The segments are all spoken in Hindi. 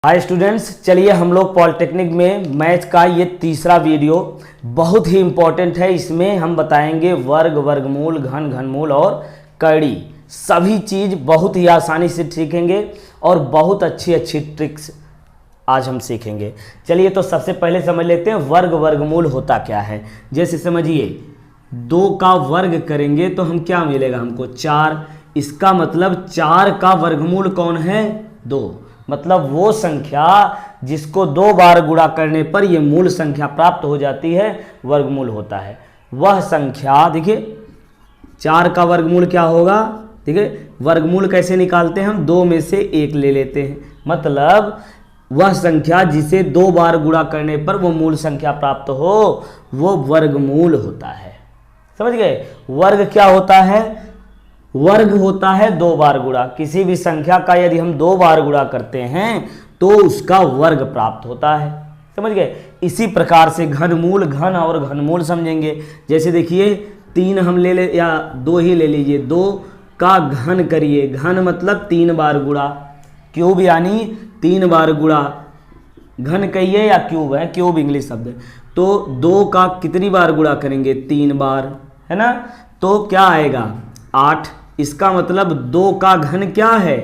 हाय स्टूडेंट्स, चलिए हम लोग पॉलिटेक्निक में मैथ का ये तीसरा वीडियो बहुत ही इम्पोर्टेंट है। इसमें हम बताएंगे वर्ग, वर्गमूल, घन, घनमूल और कड़ी, सभी चीज़ बहुत ही आसानी से सीखेंगे और बहुत अच्छी अच्छी ट्रिक्स आज हम सीखेंगे। चलिए तो सबसे पहले समझ लेते हैं वर्ग वर्गमूल होता क्या है। जैसे समझिए 2 का वर्ग करेंगे तो हम क्या मिलेगा, हमको 4। इसका मतलब 4 का वर्गमूल कौन है, 2। मतलब वो संख्या जिसको 2 बार गुणा करने पर ये मूल संख्या प्राप्त हो जाती है, वर्गमूल होता है। वह संख्या देखिए 4 का वर्गमूल क्या होगा, ठीक है। वर्गमूल कैसे निकालते हैं, हम 2 में से 1 ले लेते हैं। मतलब वह संख्या जिसे 2 बार गुणा करने पर वो मूल संख्या प्राप्त हो, वो वर्गमूल होता है। समझ गए। वर्ग क्या होता है, वर्ग होता है 2 बार गुणा। किसी भी संख्या का यदि हम 2 बार गुणा करते हैं तो उसका वर्ग प्राप्त होता है। समझ गए। इसी प्रकार से घनमूल, घन और घनमूल समझेंगे। जैसे देखिए 3 हम ले या 2 ही ले लीजिए, 2 का घन करिए। घन मतलब 3 बार गुणा, क्यूब यानी 3 बार गुणा। घन कहिए या क्यूब है, क्यूब इंग्लिश शब्द है। तो 2 का कितनी बार गुणा करेंगे, 3 बार, है ना। तो क्या आएगा 8। इसका मतलब 2 का घन क्या है,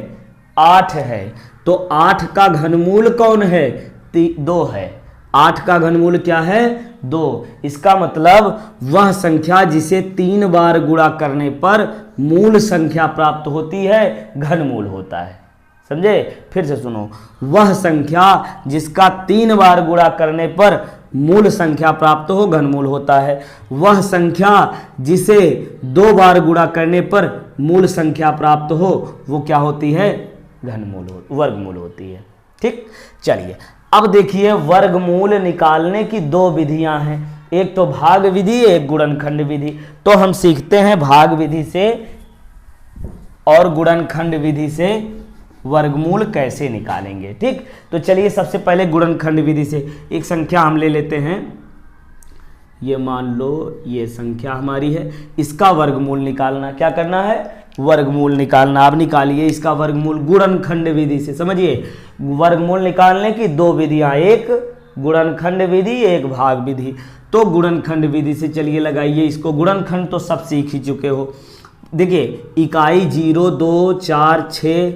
8 है। तो 8 का घनमूल कौन है, 2 है। 8 का घनमूल क्या है, 2। इसका मतलब वह संख्या जिसे 3 बार गुणा करने पर मूल संख्या प्राप्त होती है, घनमूल होता है। समझे। फिर से सुनो, वह संख्या जिसका 3 बार गुणा करने पर मूल संख्या प्राप्त हो, घनमूल होता है। वह संख्या जिसे 2 बार गुणा करने पर मूल संख्या प्राप्त हो, वो क्या होती है, घनमूल वर्गमूल होती है। ठीक। चलिए अब देखिए वर्गमूल निकालने की 2 विधियां हैं। एक तो भाग विधि, एक गुणनखंड विधि। तो हम सीखते हैं भाग विधि से और गुणनखंड विधि से वर्गमूल कैसे निकालेंगे। ठीक। तो चलिए सबसे पहले गुणनखंड विधि से एक संख्या हम ले लेते हैं। ये मान लो ये संख्या हमारी है, इसका वर्गमूल निकालना। क्या करना है, वर्गमूल निकालना। अब निकालिए इसका वर्गमूल गुणनखंड विधि से। समझिए वर्गमूल निकालने की 2 विधियां, एक गुणनखंड विधि, एक भाग विधि। तो गुणनखंड विधि से चलिए लगाइए इसको। गुणनखंड तो सब सीख ही चुके हो। देखिए इकाई 0, 2, 4, 6,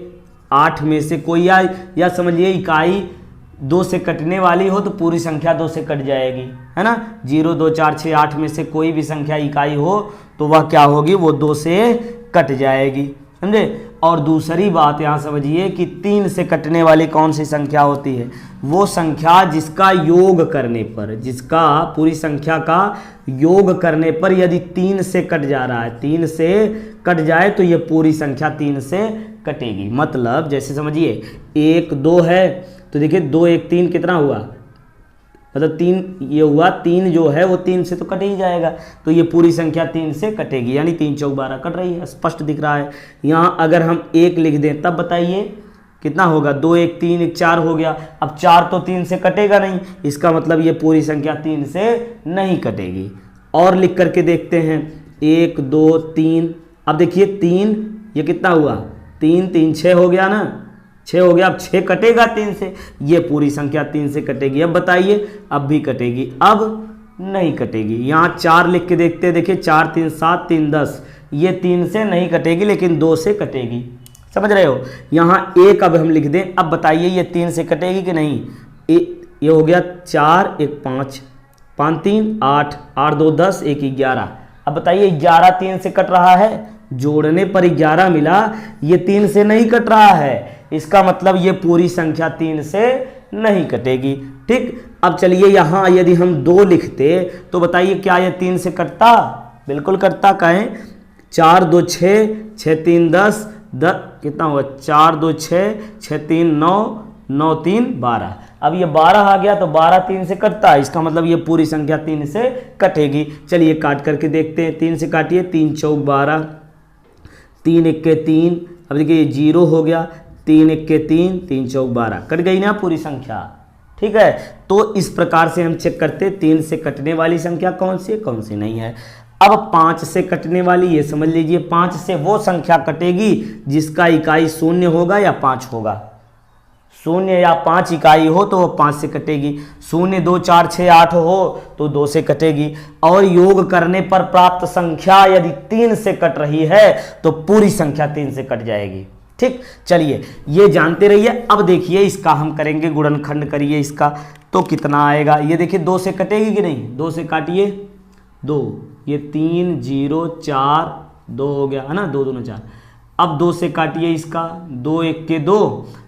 8 में से कोई या समझिए इकाई 2 से कटने वाली हो तो पूरी संख्या 2 से कट जाएगी, है ना। 0, 2, 4, 6, 8 में से कोई भी संख्या इकाई हो तो वह क्या होगी, वो 2 से कट जाएगी। समझे। और दूसरी बात यहाँ समझिए कि 3 से कटने वाली कौन सी संख्या होती है, वो संख्या जिसका योग करने पर, जिसका पूरी संख्या का योग करने पर यदि 3 से कट जा रहा है, 3 से कट जाए तो ये पूरी संख्या 3 से कटेगी। मतलब जैसे समझिए 1, 2 है तो देखिए 2, 1, 3 कितना हुआ, मतलब 3 ये हुआ। 3 जो है वो 3 से तो कट ही जाएगा, तो ये पूरी संख्या 3 से कटेगी, यानी 3 चौक 12 कट रही है, स्पष्ट दिख रहा है। यहाँ अगर हम 1 लिख दें तब बताइए कितना होगा, 2, 1, 3, 1, 4 हो गया। अब 4 तो 3 से कटेगा नहीं, इसका मतलब ये पूरी संख्या 3 से नहीं कटेगी। और लिख करके देखते हैं 1, 2, 3। अब देखिए 3 ये कितना हुआ, 3, 3, 6 हो गया ना, 6 हो गया। अब 6 कटेगा 3 से, ये पूरी संख्या 3 से कटेगी। अब बताइए, अब भी कटेगी, अब नहीं कटेगी। यहाँ 4 लिख के देखते हैं। देखिए 4, 3, 7, 3, 10, ये 3 से नहीं कटेगी लेकिन 2 से कटेगी। समझ रहे हो। यहाँ 1 अब हम लिख दें, अब बताइए ये 3 से कटेगी कि नहीं। ये हो गया 4, 1, 5, 5, 3, 8, 8, 2, 10, 1, 11। अब बताइए 11 3 से कट रहा है, जोड़ने पर 11 मिला, ये 3 से नहीं कट रहा है। इसका मतलब ये पूरी संख्या 3 से नहीं कटेगी। ठीक। अब चलिए यहाँ यदि हम 2 लिखते तो बताइए क्या ये 3 से कटता, बिल्कुल कटता। कहें 4, 2, 6, 6, 3, 10, 10 कितना हुआ, 4, 2, 6, 6, 3, 9, 9, 3, 12। अब ये 12 आ गया तो 12 3 से कटता है, इसका मतलब ये पूरी संख्या 3 से कटेगी। चलिए काट करके देखते हैं। 3 से काटिए, 3 चौक 12, 3 1 के 3। अब देखिए ये 0 हो गया, 3 1 के 3, 3 चौक 12, कट गई ना पूरी संख्या। ठीक है। तो इस प्रकार से हम चेक करते 3 से कटने वाली संख्या कौन सी है, कौन सी नहीं है। अब 5 से कटने वाली, ये समझ लीजिए 5 से वो संख्या कटेगी जिसका इकाई 0 होगा या 5 होगा। 0 या 5 इकाई हो तो वो 5 से कटेगी, 0 2 4 6 8 हो तो 2 से कटेगी, और योग करने पर प्राप्त संख्या यदि 3 से कट रही है तो पूरी संख्या 3 से कट जाएगी। ठीक, चलिए ये जानते रहिए। अब देखिए इसका हम करेंगे गुणनखंड, करिए इसका तो कितना आएगा। ये देखिए 2 से कटेगी कि नहीं, 2 से काटिए 2, ये 3 0 4 2 हो गया है ना, 2 2 4। अब 2 से काटिए इसका, 2 1 के 2,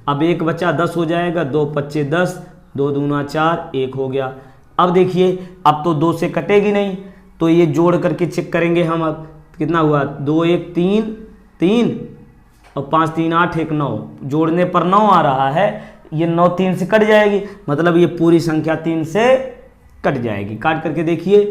अब 1 बचा 10 हो जाएगा, 2 5 10, 2 2 4 1 हो गया। अब देखिए अब तो 2 से कटेगी नहीं, तो ये जोड़ करके चेक करेंगे हम। अब कितना हुआ, 2 1 3 3 और 5 3 8 1 9, जोड़ने पर 9 आ रहा है, ये 9 3 से कट जाएगी, मतलब ये पूरी संख्या 3 से कट जाएगी। काट करके देखिए,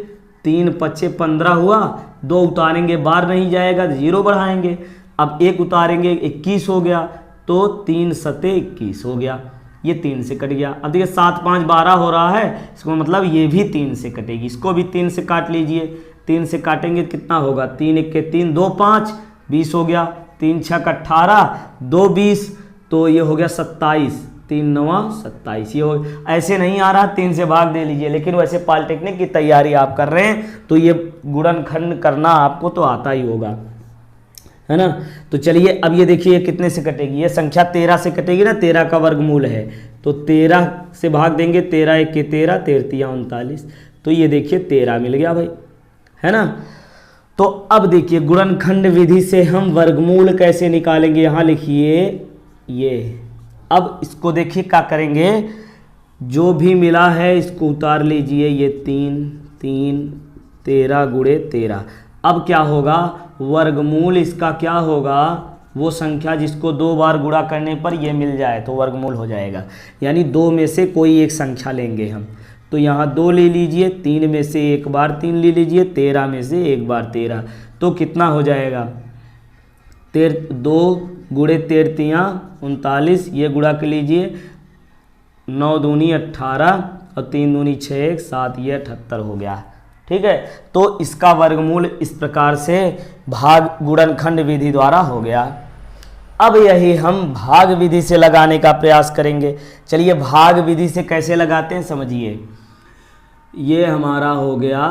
3 5 15 हुआ, 2 उतारेंगे बाहर नहीं जाएगा, 0 बढ़ाएंगे, अब 1 उतारेंगे 21 हो गया, तो 3 सते 21 हो गया, ये 3 से कट गया। अब देखिए 7 5 12 हो रहा है, इसको मतलब ये भी 3 से कटेगी, इसको भी 3 से काट लीजिए। 3 से काटेंगे कितना होगा, 3 1 के 3 2 5 20 हो गया, 3 6 18 2 20, तो ये हो गया 27, 3 9 27। ये हो, ऐसे नहीं आ रहा 3 से भाग दे लीजिए, लेकिन वैसे पॉलिटेक्निक की तैयारी आप कर रहे हैं तो ये गुणनखंड करना आपको तो आता ही होगा, है ना। तो चलिए अब ये देखिए कितने से कटेगी, ये संख्या 13 से कटेगी ना, 13 का वर्गमूल है, तो 13 से भाग देंगे, 13 1 के 13, 13 39, तो ये देखिए 13 मिल गया भाई, है ना। तो अब देखिए गुणनखंड विधि से हम वर्गमूल कैसे निकालेंगे, यहाँ लिखिए ये। अब इसको देखिए क्या करेंगे, जो भी मिला है इसको उतार लीजिए, ये 3 3 13 गुणे 13। अब क्या होगा, वर्गमूल इसका क्या होगा, वो संख्या जिसको 2 बार गुणा करने पर ये मिल जाए तो वर्गमूल हो जाएगा, यानी 2 में से कोई एक संख्या लेंगे हम। तो यहाँ 2 ले लीजिए, 3 में से एक बार 3 ले लीजिए, 13 में से एक बार 13, तो कितना हो जाएगा, 2 गुणे 13 39, ये गुणा कर लीजिए, 9 दूनी 18 और 3 दूनी 6 7, ये 78 हो गया। ठीक है, तो इसका वर्गमूल इस प्रकार से भाग गुणनखंड विधि द्वारा हो गया। अब यही हम भाग विधि से लगाने का प्रयास करेंगे। चलिए भाग विधि से कैसे लगाते हैं समझिए। ये हमारा हो गया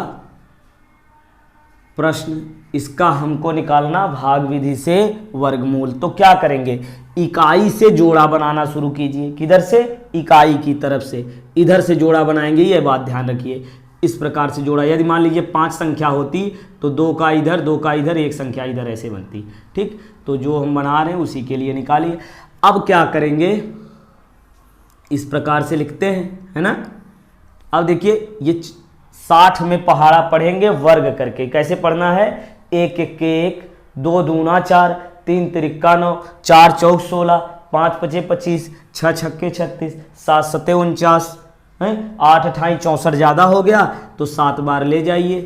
प्रश्न, इसका हमको निकालना भाग विधि से वर्गमूल। तो क्या करेंगे, इकाई से जोड़ा बनाना शुरू कीजिए। किधर से, इकाई की तरफ से, इधर से जोड़ा बनाएंगे, ये बात ध्यान रखिए। इस प्रकार से जोड़ा, यदि मान लीजिए 5 संख्या होती तो 2 का इधर 2 का इधर, एक संख्या इधर, ऐसे बनती। ठीक, तो जो हम बना रहे हैं उसी के लिए निकालिए। अब क्या करेंगे, इस प्रकार से लिखते हैं, है ना। अब देखिए ये 60 में पहाड़ा पढ़ेंगे वर्ग करके। कैसे पढ़ना है, 1 1 के 1, 2 दूना 4, 3 तिरिक्का 9, 4 चौक 16, 5 5 25, 6 छक्के 36, 7 7 49, 8 28 64 ज़्यादा हो गया तो 7 बार ले जाइए,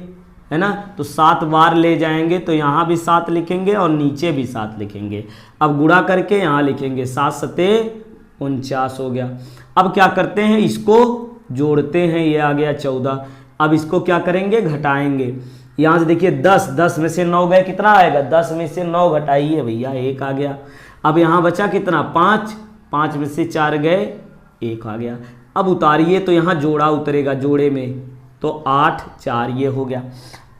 है ना। तो 7 बार ले जाएंगे तो यहाँ भी 7 लिखेंगे और नीचे भी 7 लिखेंगे। अब गुणा करके यहाँ लिखेंगे, 7 7 49 हो गया। अब क्या करते हैं, इसको जोड़ते हैं, ये आ गया 14। अब इसको क्या करेंगे, घटाएंगे। यहाँ से देखिए 10 10 में से 9 गए, कितना आएगा, 10 में से 9 घटाइए भैया, 1 आ गया। अब यहाँ बचा कितना, 5 5 में से 4 गए, 1 आ गया। अब उतारिए तो यहाँ जोड़ा उतरेगा, जोड़े में तो 8 4 ये हो गया।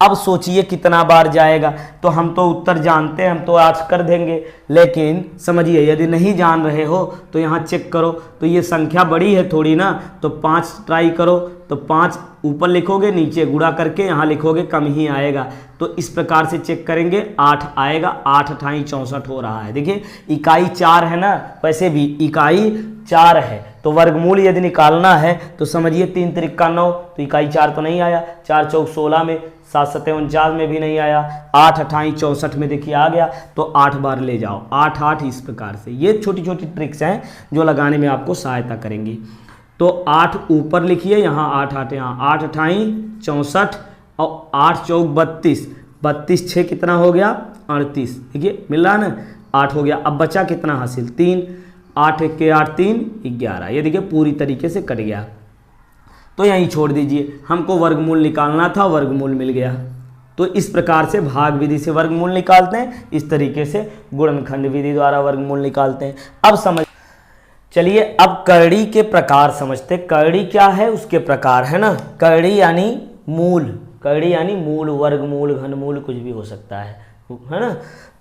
अब सोचिए कितना बार जाएगा, तो हम तो उत्तर जानते हैं, हम तो आज कर देंगे, लेकिन समझिए यदि नहीं जान रहे हो तो यहाँ चेक करो। तो ये संख्या बड़ी है थोड़ी ना, तो 5 ट्राई करो, तो 5 ऊपर लिखोगे, नीचे गुणा करके यहाँ लिखोगे, कम ही आएगा। तो इस प्रकार से चेक करेंगे, 8 आएगा। 8 28 64 हो रहा है। देखिए इकाई 4 है ना, वैसे भी इकाई 4 है, तो वर्गमूल यदि निकालना है तो समझिए 3 तिरिक्का 9, तो इकाई 4 तो नहीं आया, 4 चौक 16 में, 7 7 49 में भी नहीं आया, 8 28 64 में देखिए आ गया, तो 8 बार ले जाओ, 8 8। इस प्रकार से ये छोटी छोटी ट्रिक्स हैं जो लगाने में आपको सहायता करेंगी। तो 8 ऊपर लिखिए, यहाँ 8 8, यहाँ 8 28 64 और 8 चौक 32, 32 6 कितना हो गया, 38। देखिए मिल रहा ना, 8 हो गया। अब बचा कितना हासिल, 3, 8 1 के 8 3 11। ये देखिए पूरी तरीके से कट गया, तो यहीं छोड़ दीजिए। हमको वर्गमूल निकालना था, वर्गमूल मिल गया। तो इस प्रकार से भाग विधि से वर्गमूल निकालते हैं, इस तरीके से गुणनखंड विधि द्वारा वर्गमूल निकालते हैं। अब समझ, चलिए अब करड़ी के प्रकार समझते। करड़ी क्या है, उसके प्रकार है ना। करड़ी यानी मूल, करड़ी यानी मूल, वर्गमूल, घनमूल कुछ भी हो सकता है ना।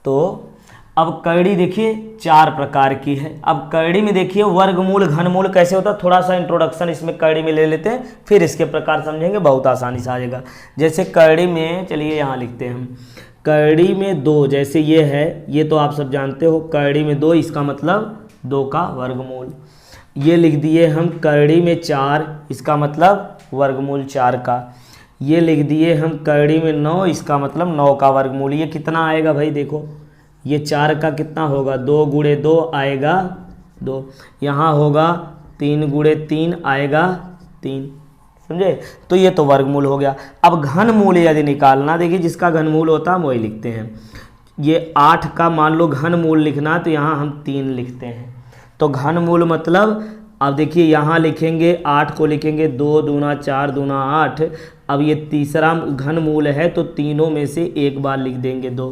तो अब करड़ी देखिए 4 प्रकार की है। अब करड़ी में देखिए वर्गमूल घनमूल कैसे होता है, थोड़ा सा इंट्रोडक्शन इसमें करड़ी में ले लेते हैं, फिर इसके प्रकार समझेंगे, बहुत आसानी से आ जाएगा। जैसे करड़ी में, चलिए यहाँ लिखते हैं हम, करड़ी में 2, जैसे ये है, ये तो आप सब जानते हो, करड़ी में 2 इसका मतलब 2 का वर्गमूल। ये लिख दिए हम करड़ी में 4, इसका मतलब वर्गमूल 4 का। ये लिख दिए हम करड़ी में 9, इसका मतलब 9 का वर्गमूल। ये कितना आएगा भाई, देखो ये 4 का कितना होगा, 2 गुणे 2 आएगा 2, यहाँ होगा 3 गुणे 3 आएगा 3, समझे। तो ये तो वर्गमूल हो गया। अब घनमूल यदि निकालना, देखिए जिसका घनमूल होता है हम वही लिखते हैं। ये 8 का मान लो घनमूल लिखना, तो यहाँ हम 3 लिखते हैं। तो घनमूल मतलब, अब देखिए यहाँ लिखेंगे 8 को लिखेंगे 2 दूना 4 दूना 8। अब ये तीसरा घनमूल है तो तीनों में से एक बार लिख देंगे 2,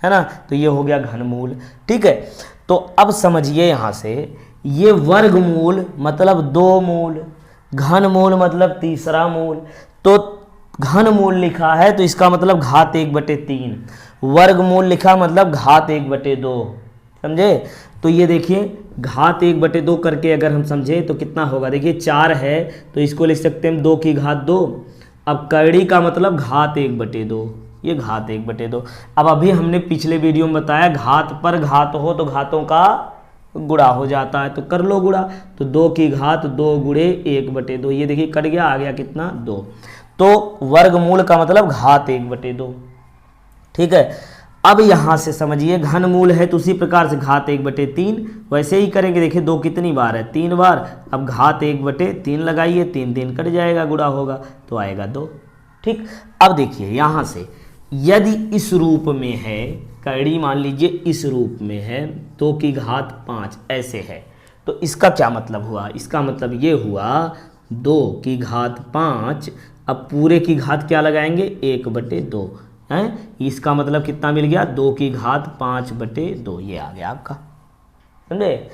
है ना। तो ये हो गया घनमूल, ठीक है। तो अब समझिए यहाँ से, ये वर्गमूल मतलब 2 मूल, घनमूल मतलब तीसरा मूल। तो घनमूल लिखा है तो इसका मतलब घात 1/3, वर्गमूल लिखा मतलब घात 1/2, समझे। तो ये देखिए घात 1/2 करके अगर हम समझे तो कितना होगा, देखिए 4 है तो इसको लिख सकते हैं 2 की घात 2। अब करड़ी का मतलब घात 1/2, ये घात 1/2। अब अभी हमने पिछले वीडियो में बताया घात पर घात हो तो घातों का गुणा हो जाता है, तो कर लो गुणा। तो 2 की घात 2 गुणे 1/2, ये देखिए कट गया, आ गया कितना 2। तो वर्गमूल का मतलब घात 1/2, ठीक है। अब यहाँ से समझिए घनमूल है तो उसी प्रकार से घात 1/3 वैसे ही करेंगे। देखिए 2 कितनी बार है, 3 बार। अब घात 1/3 लगाइए, 3 3 कट जाएगा, गुणा होगा तो आएगा 2, ठीक। अब देखिए यहाँ से, यदि इस रूप में है करड़ी, मान लीजिए इस रूप में है 2 की घात 5 ऐसे है, तो इसका क्या मतलब हुआ, इसका मतलब ये हुआ 2 की घात 5। अब पूरे की घात क्या लगाएंगे, 1/2 है। इसका मतलब कितना मिल गया, 2 की घात 5/2, ये आ गया आपका, समझे।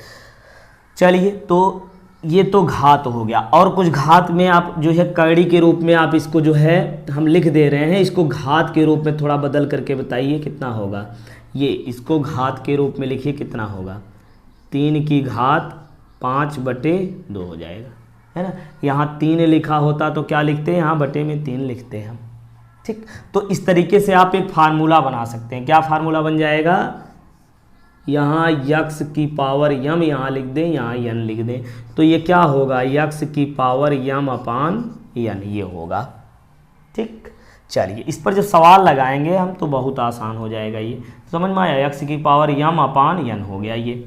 चलिए तो ये तो घात हो गया। और कुछ घात में आप जो है करड़ी के रूप में आप इसको जो है हम लिख दे रहे हैं, इसको घात के रूप में थोड़ा बदल करके बताइए कितना होगा। ये इसको घात के रूप में लिखिए, कितना होगा, 3 की घात 5/2 हो जाएगा, है ना। यहाँ 3 लिखा होता तो क्या लिखते हैं, यहाँ बटे में 3 लिखते हैं हम, ठीक। तो इस तरीके से आप एक फार्मूला बना सकते हैं। क्या फार्मूला बन जाएगा, यहाँ यक्स की पावर यम यहाँ लिख दें, यहाँ यन लिख दें, तो ये क्या होगा, यक्स की पावर यम अपान यन, ये होगा, ठीक। चलिए इस पर जब सवाल लगाएंगे हम तो बहुत आसान हो जाएगा, ये समझ में आया, यक्स की पावर यम अपान यन हो गया ये।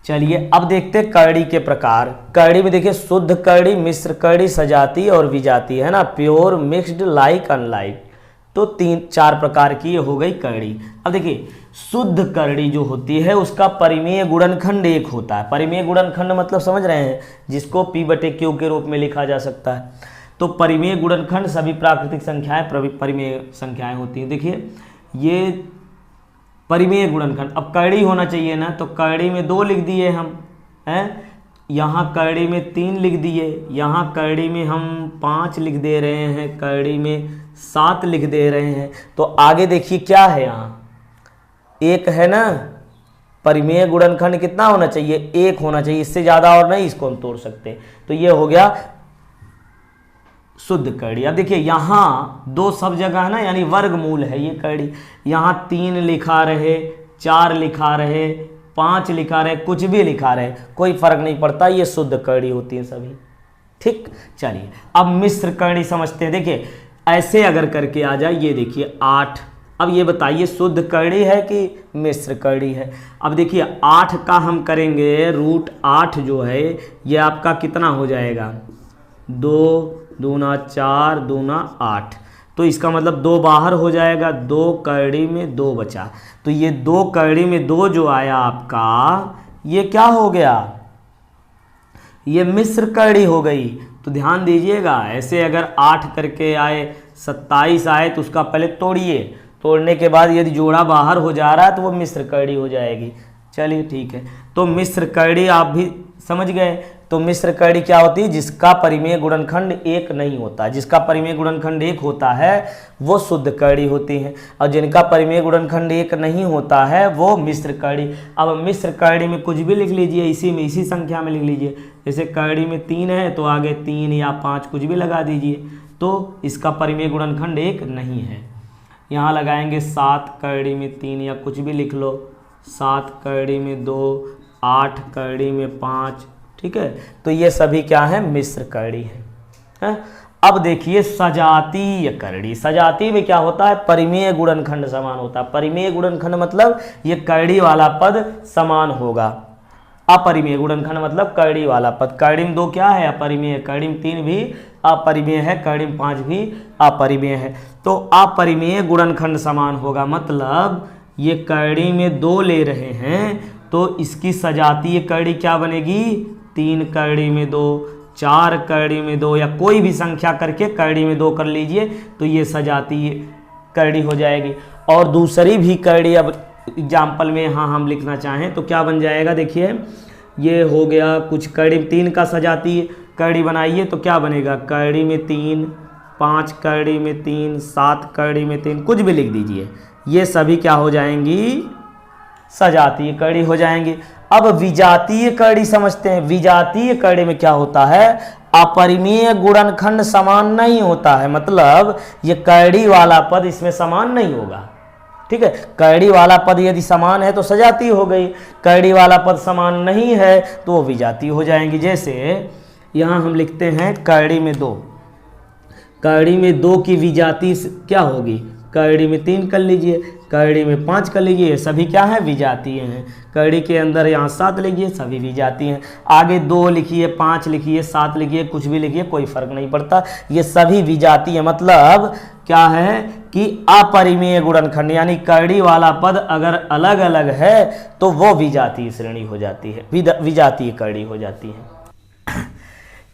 चलिए अब देखते हैं करड़ी के प्रकार। करड़ी में देखिए शुद्ध करड़ी, मिश्र करड़ी, सजाती और विजाती, है ना, प्योर, मिक्स्ड, लाइक, अनलाइक। तो 3-4 प्रकार की ये हो गई करड़ी। अब देखिए शुद्ध करड़ी जो होती है उसका परिमेय गुणनखंड 1 होता है। परिमेय गुणनखंड मतलब समझ रहे हैं, जिसको P/Q के रूप में लिखा जा सकता है। तो परिमेय गुणनखंड सभी प्राकृतिक संख्याएं परिमेय संख्याएं होती हैं। देखिए ये परिमेय गुणनखंड, अब करड़ी होना चाहिए ना, तो करड़ी में 2 लिख दिए हम, हैं, यहाँ करड़ी में 3 लिख दिए, यहाँ करड़ी में हम 5 लिख दे रहे हैं, करड़ी में 7 लिख दे रहे हैं। तो आगे देखिए क्या है, यहाँ 1 है ना, परिमेय गुणनखंड कितना होना चाहिए, 1 होना चाहिए, इससे ज़्यादा और नहीं इसको हम तोड़ सकते। तो ये हो गया शुद्ध करड़ी। अब देखिए यहाँ 2 सब जगह है ना, यानी वर्गमूल है ये करड़ी। यहाँ 3 लिखा रहे, 4 लिखा रहे, 5 लिखा रहे, कुछ भी लिखा रहे, कोई फर्क नहीं पड़ता, ये शुद्ध करड़ी होती है सभी, ठीक। चलिए अब मिश्र करड़ी समझते हैं। देखिए ऐसे अगर करके आ जाए, ये देखिए 8। अब ये बताइए शुद्ध करड़ी है कि मिश्र करड़ी है। अब देखिए 8 का हम करेंगे √8 जो है ये आपका कितना हो जाएगा, 2 दूना 4 दूना 8। तो इसका मतलब 2 बाहर हो जाएगा, 2 करड़ी में 2 बचा। तो ये 2 करड़ी में 2 जो आया आपका, ये क्या हो गया, ये मिश्र करड़ी हो गई। तो ध्यान दीजिएगा, ऐसे अगर 8 करके आए, 27 आए तो उसका पहले तोड़िए, तोड़ने के बाद यदि जोड़ा बाहर हो जा रहा है तो वो मिश्र करड़ी हो जाएगी। चलिए ठीक है। तो मिश्र कड़ी आप भी समझ गए। तो मिश्र कड़ी क्या होती है? जिसका परिमेय गुणनखंड एक नहीं होता। जिसका परिमेय गुणनखंड एक होता है वो शुद्ध कड़ी होती हैं, और जिनका परिमेय गुणनखंड एक नहीं होता है वो मिश्र कड़ी। अब मिश्र कड़ी में कुछ भी लिख लीजिए, इसी संख्या में लिख लीजिए। जैसे कड़ी में 3 है तो आगे 3 या 5 कुछ भी लगा दीजिए, तो इसका परिमेय गुणनखंड एक नहीं है। यहाँ लगाएंगे 7 कड़ी में 3 या कुछ भी लिख लो, 7 कड़ी में 2, 8 कड़ी में 5, ठीक है। तो ये सभी क्या है? मिश्र कड़ी है। अब देखिए सजातीय कड़ी। सजातीय में क्या होता है? परिमेय गुणनखंड समान होता है। परिमेय गुणनखंड मतलब ये कड़ी वाला पद समान होगा। अपरिमेय गुणनखंड मतलब कड़ी वाला पद। कड़ी में 2 क्या है? अपरिमेय। कड़ी में 3 भी अपरिमेय है। कड़ी में 5 भी अपरिमेय है। तो अपरिमेय गुणनखंड समान होगा, मतलब ये कड़ी में 2 ले रहे हैं तो इसकी सजातीय कड़ी क्या बनेगी? 3 कड़ी में 2, 4 कड़ी में 2, या कोई भी संख्या करके कड़ी में 2 कर लीजिए तो ये सजातीय कड़ी हो जाएगी। और दूसरी भी कड़ी अब एग्जाम्पल में यहाँ हम लिखना चाहें तो क्या बन जाएगा? देखिए ये हो गया कुछ कड़ी में 3 का सजातीय कड़ी बनाइए तो क्या बनेगा? कड़ी में 3, 5 कड़ी में 3, 7 कड़ी में 3, कुछ भी लिख दीजिए। ये सभी क्या हो जाएंगी? सजातीय कड़ी हो जाएंगी। अब विजातीय कड़ी समझते हैं। विजातीय कड़ी में क्या होता है? अपरिमेय गुणनखंड समान नहीं होता है, मतलब ये कड़ी वाला पद इसमें समान नहीं होगा, ठीक है। कड़ी वाला पद यदि समान है तो सजातीय हो गई, कड़ी वाला पद समान नहीं है तो वो विजातीय हो जाएंगी। जैसे यहाँ हम लिखते हैं कड़ी में 2, कड़ी में 2 की विजातीय क्या होगी? कड़ी में 3 कर लीजिए, कड़ी में 5 कर लीजिए, ये सभी क्या है? विजातीय हैं। कड़ी के अंदर यहाँ 7 लिखिए, सभी विजातीय हैं। आगे 2 लिखिए, 5 लिखिए, 7 लिखिए, कुछ भी लिखिए, कोई फर्क नहीं पड़ता, ये सभी विजातीय। मतलब क्या है कि अपरिमेय गुणनखंड यानी कड़ी वाला पद अगर अलग अलग है तो वो विजातीय श्रेणी हो जाती है, विजातीय कड़ी हो जाती है।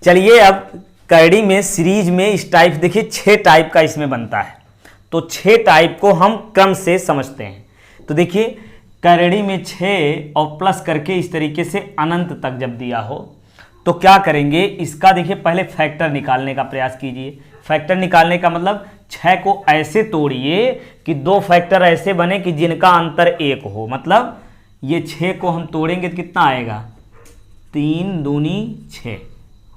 चलिए अब कड़ी में सीरीज में इस टाइप देखिए 6 टाइप का इसमें बनता है, तो 6 टाइप को हम क्रम से समझते हैं। तो देखिए कड़ी में 6 और प्लस करके इस तरीके से अनंत तक जब दिया हो तो क्या करेंगे? इसका देखिए पहले फैक्टर निकालने का प्रयास कीजिए। फैक्टर निकालने का मतलब 6 को ऐसे तोड़िए कि 2 फैक्टर ऐसे बने कि जिनका अंतर 1 हो। मतलब ये 6 को हम तोड़ेंगे तो कितना आएगा? 3 दूनी 6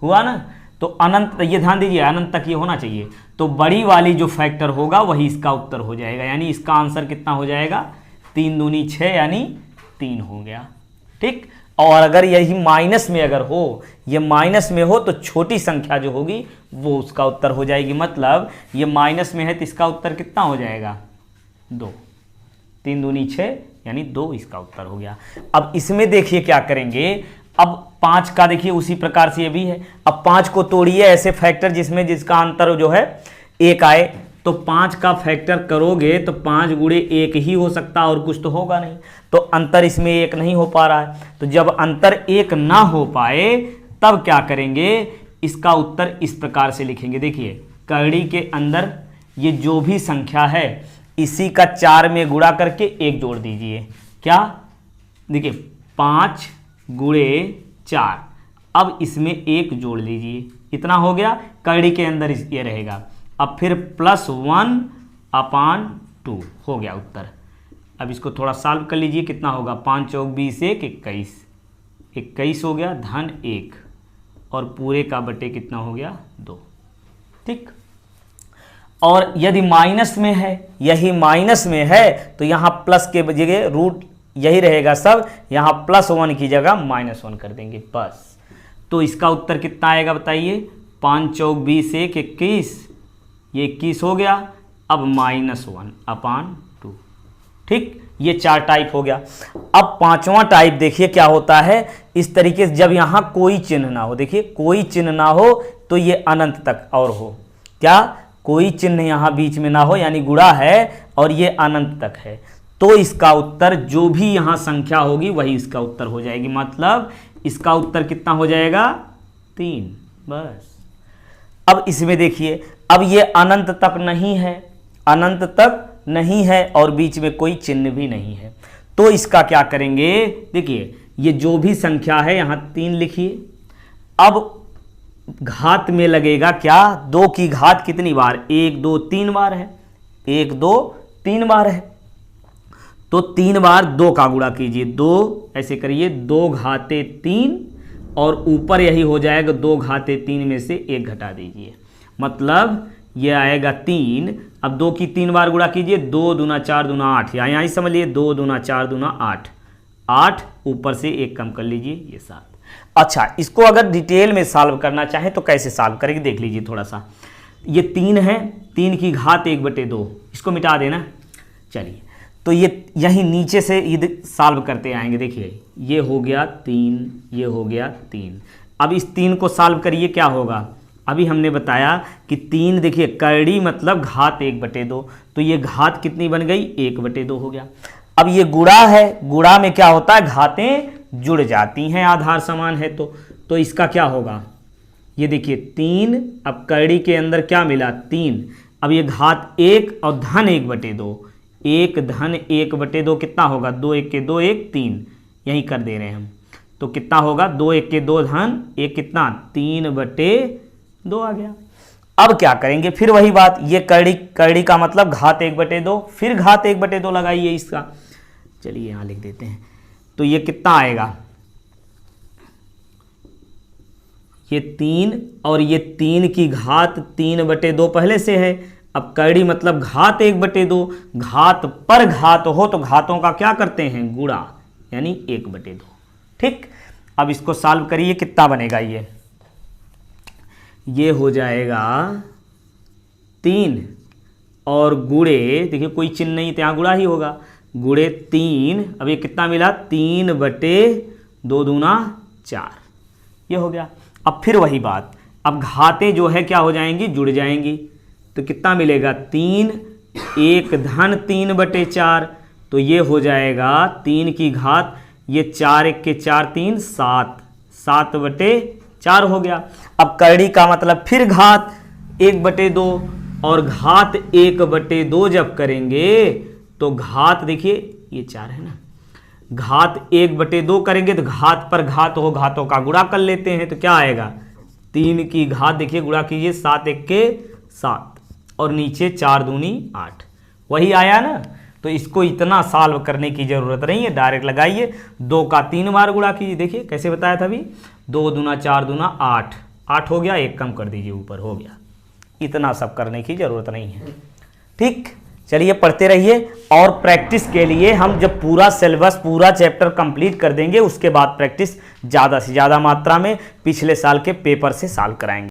हुआ ना। तो अनंत, ये ध्यान दीजिए अनंत तक ये होना चाहिए। तो बड़ी वाली जो फैक्टर होगा वही इसका उत्तर हो जाएगा, यानी इसका आंसर कितना हो जाएगा? 3 दूनी 6 यानी 3 हो गया, ठीक। और अगर यही माइनस में अगर हो, ये माइनस में हो तो छोटी संख्या जो होगी वो उसका उत्तर हो जाएगी। मतलब ये माइनस में है तो इसका उत्तर कितना हो जाएगा? 2। 3 दूनी 6 यानी 2 इसका उत्तर हो गया। अब इसमें देखिए क्या करेंगे? अब 5 का देखिए उसी प्रकार से ये भी है। अब 5 को तोड़िए ऐसे फैक्टर जिसमें जिसका अंतर जो है 1 आए, तो 5 का फैक्टर करोगे तो 5 गुणे 1 ही हो सकता, और कुछ तो होगा नहीं। तो अंतर इसमें 1 नहीं हो पा रहा है। तो जब अंतर 1 ना हो पाए तब क्या करेंगे? इसका उत्तर इस प्रकार से लिखेंगे। देखिए कड़ी के अंदर ये जो भी संख्या है इसी का 4 में गुणा करके 1 जोड़ दीजिए। क्या? देखिए 5 गुणे 4, अब इसमें 1 जोड़ लीजिए, इतना हो गया। कड़ी के अंदर ये रहेगा। अब फिर +1/2 हो गया उत्तर। अब इसको थोड़ा सॉल्व कर लीजिए, कितना होगा? 5 चौक 20, 1 21, 21 हो गया, धन 1, और पूरे का बटे कितना हो गया? 2, ठीक। और यदि माइनस में है, यही माइनस में है तो यहाँ प्लस के जगह रूट यही रहेगा सब, यहाँ +1 की जगह -1 कर देंगे बस। तो इसका उत्तर कितना आएगा बताइए? 5 चौक 20, 1 21, ये 21 हो गया। अब -1/2, ठीक। ये 4 टाइप हो गया। अब 5वां टाइप देखिए क्या होता है। इस तरीके से जब यहाँ कोई चिन्ह ना हो, देखिए कोई चिन्ह ना हो तो ये अनंत तक और हो। क्या? कोई चिन्ह यहाँ बीच में ना हो, यानी गुणा है और ये अनंत तक है, तो इसका उत्तर जो भी यहाँ संख्या होगी वही इसका उत्तर हो जाएगी। मतलब इसका उत्तर कितना हो जाएगा? 3 बस। अब इसमें देखिए, अब ये अनंत तक नहीं है, अनंत तक नहीं है और बीच में कोई चिन्ह भी नहीं है, तो इसका क्या करेंगे, देखिए ये जो भी संख्या है यहां 3 लिखिए। अब घात में लगेगा क्या, 2 की घात कितनी बार, 1 2 3 बार है, 1 2 3 बार है, तो 3 बार 2 का गुणा कीजिए, 2 ऐसे करिए 2 घाते 3 और ऊपर यही हो जाएगा 2 घाते 3 में से 1 घटा दीजिए, मतलब ये आएगा 3। अब 2 की 3 बार गुणा कीजिए, 2 दूना 4 दूना 8, यहाँ ही समझ लिए 2 दूना 4 दूना 8, 8 ऊपर से 1 कम कर लीजिए, ये 7। अच्छा, इसको अगर डिटेल में सॉल्व करना चाहे तो कैसे सॉल्व करेंगे देख लीजिए थोड़ा सा। ये 3 है, 3 की घात 1/2, इसको मिटा देना। चलिए तो ये यहीं नीचे से ये सॉल्व करते आएंगे, देखिए ये हो गया 3, ये हो गया 3। अब इस 3 को सॉल्व करिए, क्या होगा, अभी हमने बताया कि 3 देखिए करड़ी मतलब घात 1/2, तो ये घात कितनी बन गई, 1/2 हो गया। अब ये गुणा है, गुणा में क्या होता है, घातें जुड़ जाती हैं, आधार समान है तो इसका क्या होगा, ये देखिए 3, अब करड़ी के अंदर क्या मिला 3, अब ये घात 1 और धन 1/2, 1 धन 1/2 कितना होगा, 2 1 के 2 1 3, यही कर दे रहे हैं हम, तो कितना होगा 2 1 के 2 धन 1 कितना 3/2 आ गया। अब क्या करेंगे, फिर वही बात, ये करड़ी का मतलब घात 1/2, फिर घात 1/2 लगाइए इसका, चलिए यहाँ लिख देते हैं, तो ये कितना आएगा, ये 3 और ये 3 की घात 3/2 पहले से है। अब करड़ी मतलब घात 1/2, घात पर घात हो तो घातों का क्या करते हैं, गुणा, यानी 1/2। ठीक, अब इसको सॉल्व करिए, कितना बनेगा, ये हो जाएगा 3 और गुणे, देखिए कोई चिन्ह नहीं तो यहाँ गुणा ही होगा, गुणे 3, अब ये कितना मिला 3/2 दूना 4, ये हो गया। अब फिर वही बात, अब घातें जो है क्या हो जाएंगी, जुड़ जाएंगी, तो कितना मिलेगा 3, 1 धन 3/4, तो ये हो जाएगा 3 की घात, ये 4 1 के 4 3 7, 7/4 हो गया। अब करड़ी का मतलब फिर घात 1/2 और घात 1/2 जब करेंगे तो घात देखिए ये 4 है ना, घात 1/2 करेंगे तो घात पर घात हो, घातों का गुणा कर लेते हैं, तो क्या आएगा 3 की घात, देखिए गुणा कीजिए 7 1 के 7 और नीचे 4 दूनी 8, वही आया ना। तो इसको इतना सॉल्व करने की जरूरत नहीं है, डायरेक्ट लगाइए, 2 का 3 बार गुणा कीजिए, देखिए कैसे बताया था अभी, 2 दूना 4 दूना 8, 8 हो गया, 1 कम कर दीजिए ऊपर, हो गया। इतना सब करने की जरूरत नहीं है। ठीक, चलिए पढ़ते रहिए, और प्रैक्टिस के लिए हम जब पूरा सिलेबस पूरा चैप्टर कंप्लीट कर देंगे उसके बाद प्रैक्टिस ज़्यादा से ज़्यादा मात्रा में पिछले साल के पेपर से सॉल्व कराएंगे।